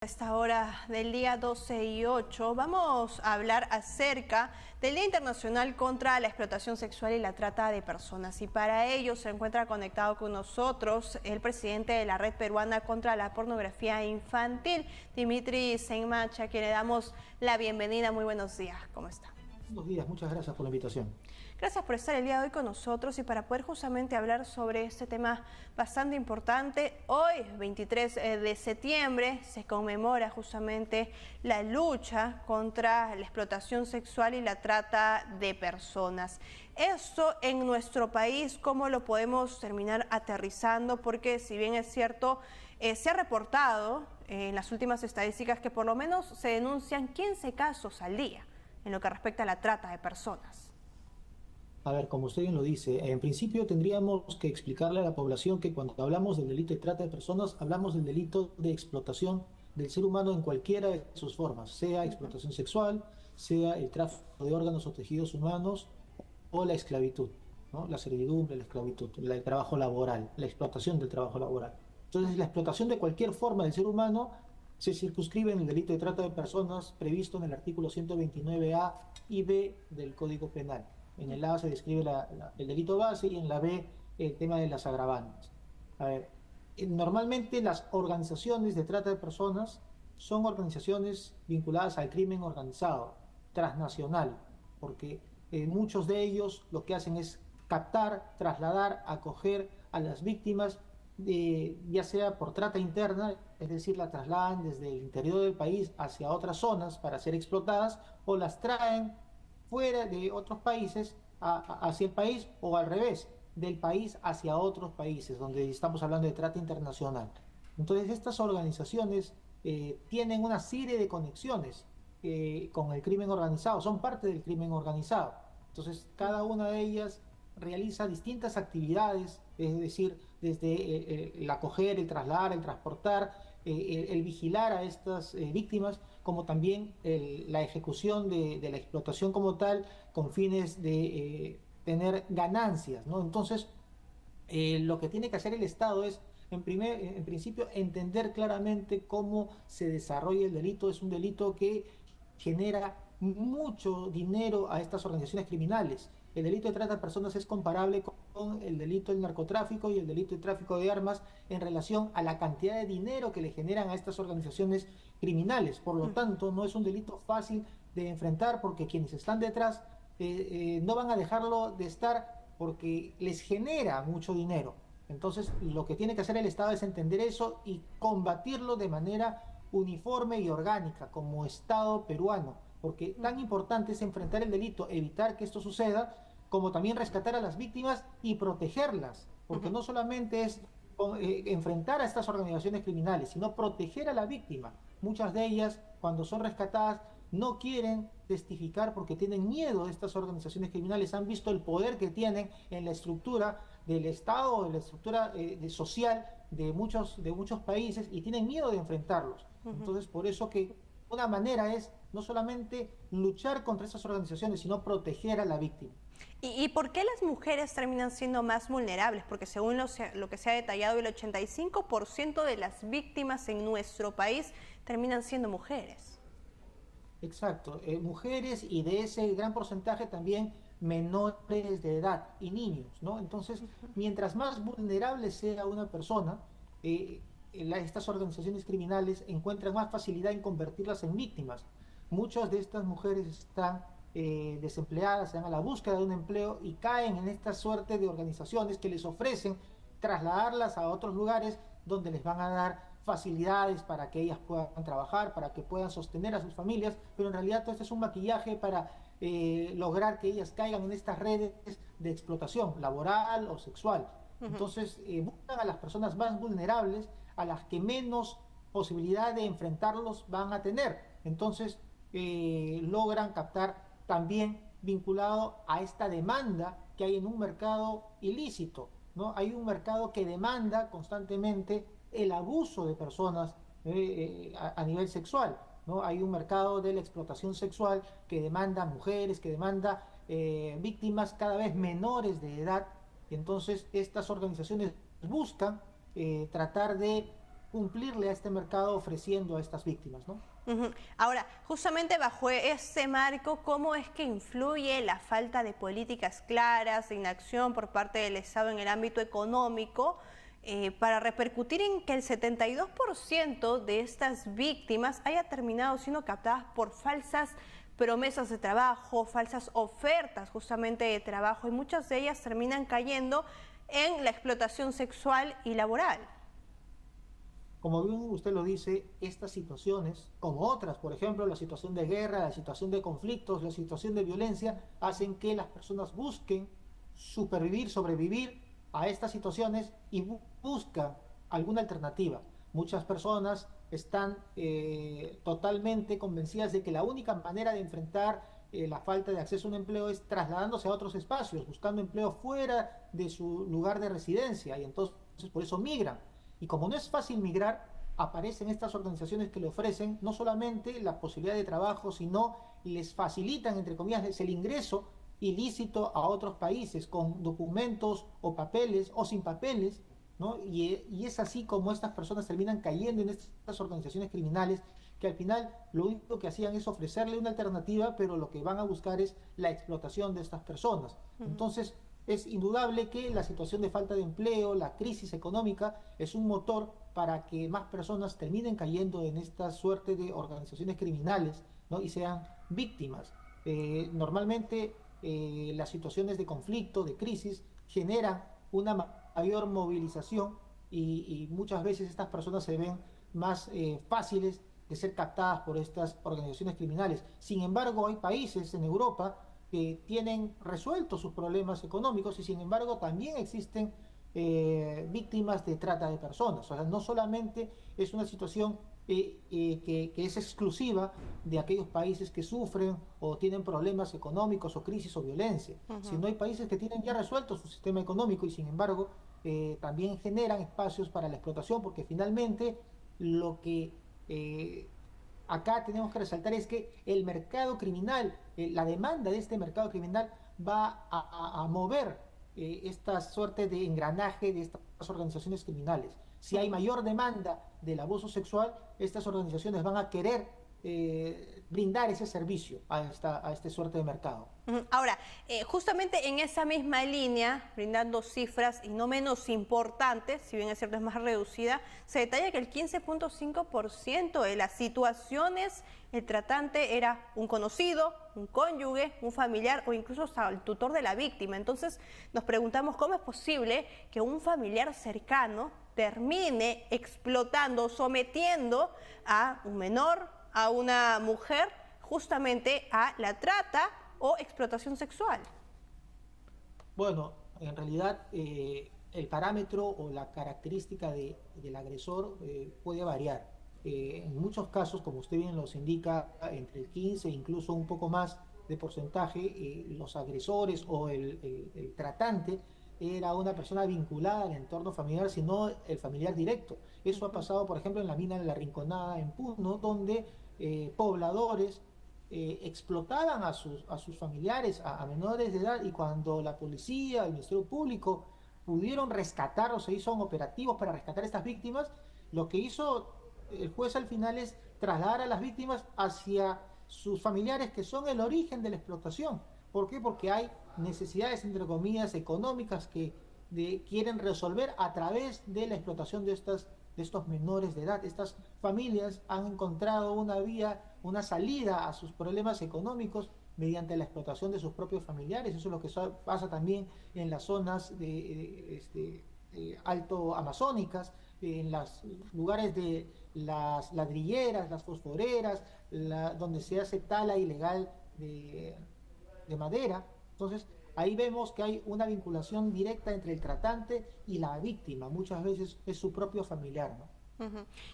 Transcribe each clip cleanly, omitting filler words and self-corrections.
A esta hora del día 12:08 vamos a hablar acerca del Día Internacional contra la Explotación Sexual y la Trata de Personas. Y para ello se encuentra conectado con nosotros el presidente de la Red Peruana contra la Pornografía Infantil, Dimitri Seinmacha, a quien le damos la bienvenida. Muy buenos días, ¿cómo está? Buenos días, muchas gracias por la invitación. Gracias por estar el día de hoy con nosotros y para poder justamente hablar sobre este tema bastante importante. Hoy, 23 de septiembre, se conmemora justamente la lucha contra la explotación sexual y la trata de personas. Esto en nuestro país, ¿cómo lo podemos terminar aterrizando? Porque si bien es cierto, se ha reportado en las últimas estadísticas que por lo menos se denuncian 15 casos al día en lo que respecta a la trata de personas. A ver, como usted bien lo dice, en principio tendríamos que explicarle a la población que cuando hablamos del delito de trata de personas, hablamos del delito de explotación del ser humano en cualquiera de sus formas, sea explotación sexual, sea el tráfico de órganos o tejidos humanos o la esclavitud, ¿no? La servidumbre, la esclavitud, el trabajo laboral, la explotación del trabajo laboral. Entonces, la explotación de cualquier forma del ser humano se circunscribe en el delito de trata de personas previsto en el artículo 129A y B del Código Penal. En el A se describe el delito base y en la B el tema de las agravantes. A ver, normalmente las organizaciones de trata de personas son organizaciones vinculadas al crimen organizado, transnacional, porque muchos de ellos lo que hacen es captar, trasladar, acoger a las víctimas, ya sea por trata interna, es decir, la trasladan desde el interior del país hacia otras zonas para ser explotadas, o las traen fuera de otros países hacia el país, o al revés, del país hacia otros países, donde estamos hablando de trata internacional. Entonces, estas organizaciones tienen una serie de conexiones con el crimen organizado, son parte del crimen organizado. Entonces, cada una de ellas realiza distintas actividades, es decir, desde el acoger, el trasladar, el transportar, el vigilar a estas víctimas, como también la ejecución de la explotación como tal, con fines de tener ganancias, ¿no? Entonces, lo que tiene que hacer el Estado es, en principio, entender claramente cómo se desarrolla el delito. Es un delito que genera mucho dinero a estas organizaciones criminales. El delito de trata de personas es comparable con el delito del narcotráfico y el delito de tráfico de armas en relación a la cantidad de dinero que le generan a estas organizaciones criminales. Por lo tanto, no es un delito fácil de enfrentar porque quienes están detrás no van a dejarlo de estar porque les genera mucho dinero. Entonces, lo que tiene que hacer el Estado es entender eso y combatirlo de manera uniforme y orgánica como Estado peruano, porque tan importante es enfrentar el delito, evitar que esto suceda, como también rescatar a las víctimas y protegerlas, porque no solamente es enfrentar a estas organizaciones criminales, sino proteger a la víctima. Muchas de ellas, cuando son rescatadas, no quieren testificar porque tienen miedo de estas organizaciones criminales, han visto el poder que tienen en la estructura del Estado, en la estructura social de muchos países y tienen miedo de enfrentarlos. Entonces, por eso que una manera es no solamente luchar contra esas organizaciones, sino proteger a la víctima. ¿Y por qué las mujeres terminan siendo más vulnerables? Porque según lo que se ha detallado, el 85% de las víctimas en nuestro país terminan siendo mujeres. Exacto, mujeres y de ese gran porcentaje también menores de edad y niños, ¿no? Entonces, mientras más vulnerable sea una persona, estas organizaciones criminales encuentran más facilidad en convertirlas en víctimas. Muchas de estas mujeres están desempleadas, están a la búsqueda de un empleo y caen en esta suerte de organizaciones que les ofrecen trasladarlas a otros lugares donde les van a dar facilidades para que ellas puedan trabajar, para que puedan sostener a sus familias, pero en realidad todo esto es un maquillaje para lograr que ellas caigan en estas redes de explotación laboral o sexual. Entonces buscan a las personas más vulnerables, a las que menos posibilidad de enfrentarlos van a tener. Entonces logran captar también vinculado a esta demanda que hay en un mercado ilícito, ¿no? Hay un mercado que demanda constantemente el abuso de personas a nivel sexual, ¿no? Hay un mercado de la explotación sexual que demanda mujeres, que demanda víctimas cada vez menores de edad. Y entonces estas organizaciones buscan tratar de cumplirle a este mercado ofreciendo a estas víctimas, ¿no? Ahora, justamente bajo ese marco, ¿cómo es que influye la falta de políticas claras, de inacción por parte del Estado en el ámbito económico para repercutir en que el 72% de estas víctimas haya terminado siendo captadas por falsas promesas de trabajo, falsas ofertas justamente de trabajo, y muchas de ellas terminan cayendo en la explotación sexual y laboral? Como bien usted lo dice, estas situaciones, como otras, por ejemplo, la situación de guerra, la situación de conflictos, la situación de violencia, hacen que las personas busquen supervivir, sobrevivir a estas situaciones y buscan alguna alternativa. Muchas personas están totalmente convencidas de que la única manera de enfrentar la falta de acceso a un empleo es trasladándose a otros espacios, buscando empleo fuera de su lugar de residencia, y entonces por eso migran. Y como no es fácil migrar, aparecen estas organizaciones que le ofrecen no solamente la posibilidad de trabajo, sino les facilitan, entre comillas, el ingreso ilícito a otros países con documentos o papeles o sin papeles, ¿no? Y es así como estas personas terminan cayendo en estas organizaciones criminales, que al final lo único que hacían es ofrecerle una alternativa, pero lo que van a buscar es la explotación de estas personas. Entonces, es indudable que la situación de falta de empleo, la crisis económica, es un motor para que más personas terminen cayendo en esta suerte de organizaciones criminales, ¿no? Y sean víctimas. Normalmente las situaciones de conflicto, de crisis, generan una mayor movilización y muchas veces estas personas se ven más fáciles de ser captadas por estas organizaciones criminales. Sin embargo, hay países en Europa que tienen resueltos sus problemas económicos y sin embargo también existen víctimas de trata de personas. O sea, no solamente es una situación que es exclusiva de aquellos países que sufren o tienen problemas económicos o crisis o violencia, sino hay países que tienen ya resuelto su sistema económico y sin embargo también generan espacios para la explotación, porque finalmente lo que acá tenemos que resaltar es que el mercado criminal, la demanda de este mercado criminal va a mover esta suerte de engranaje de estas organizaciones criminales. Si hay mayor demanda del abuso sexual, estas organizaciones van a querer brindar ese servicio a esta suerte de mercado. Ahora, justamente en esa misma línea, brindando cifras y no menos importantes, si bien es cierto es más reducida, se detalla que el 15.5% de las situaciones el tratante era un conocido, un cónyuge, un familiar o incluso hasta el tutor de la víctima. Entonces nos preguntamos cómo es posible que un familiar cercano termine explotando, sometiendo a un menor, a una mujer, justamente a la trata o explotación sexual. Bueno, en realidad el parámetro o la característica del agresor puede variar. En muchos casos, como usted bien los indica, entre el 15 e incluso un poco más de porcentaje, los agresores o el tratante era una persona vinculada al entorno familiar, sino el familiar directo. Eso ha pasado, por ejemplo, en la mina de La Rinconada en Puno, donde pobladores explotaban a sus familiares, a menores de edad, y cuando la policía, el Ministerio Público pudieron rescatar o se hizo operativos para rescatar a estas víctimas, lo que hizo el juez al final es trasladar a las víctimas hacia sus familiares, que son el origen de la explotación. ¿Por qué? Porque hay necesidades, entre comillas, económicas que quieren resolver a través de la explotación de estos menores de edad. Estas familias han encontrado una vía, una salida a sus problemas económicos mediante la explotación de sus propios familiares. Eso es lo que pasa también en las zonas alto amazónicas, en los lugares de las ladrilleras, las fosforeras, donde se hace tala ilegal de madera. Entonces, ahí vemos que hay una vinculación directa entre el tratante y la víctima. Muchas veces es su propio familiar, ¿no?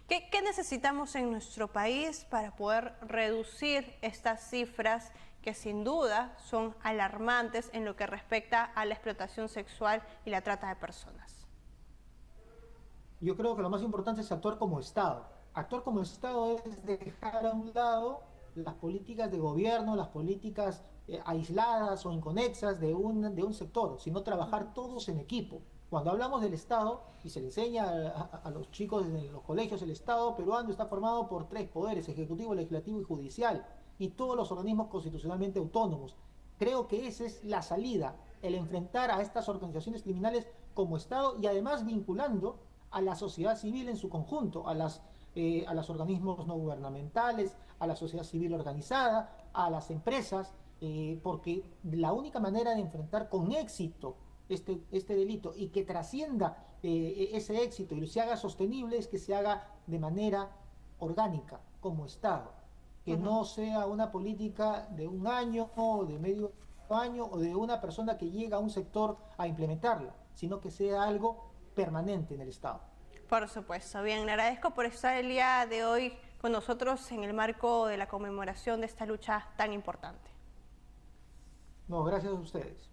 ¿Qué necesitamos en nuestro país para poder reducir estas cifras que sin duda son alarmantes en lo que respecta a la explotación sexual y la trata de personas? Yo creo que lo más importante es actuar como Estado. Actuar como Estado es dejar a un lado las políticas de gobierno, las políticas aisladas o inconexas de un sector, sino trabajar todos en equipo. Cuando hablamos del Estado, y se le enseña a los chicos en los colegios, el Estado peruano está formado por tres poderes: ejecutivo, legislativo y judicial, y todos los organismos constitucionalmente autónomos. Creo que esa es la salida, el enfrentar a estas organizaciones criminales como Estado, y además vinculando a la sociedad civil en su conjunto, a los organismos no gubernamentales, a la sociedad civil organizada, a las empresas, porque la única manera de enfrentar con éxito este delito y que trascienda ese éxito y se haga sostenible es que se haga de manera orgánica, como Estado, que no sea una política de un año o de medio año o de una persona que llega a un sector a implementarla, sino que sea algo permanente en el Estado. Por supuesto. Bien, le agradezco por estar el día de hoy con nosotros en el marco de la conmemoración de esta lucha tan importante. No, gracias a ustedes.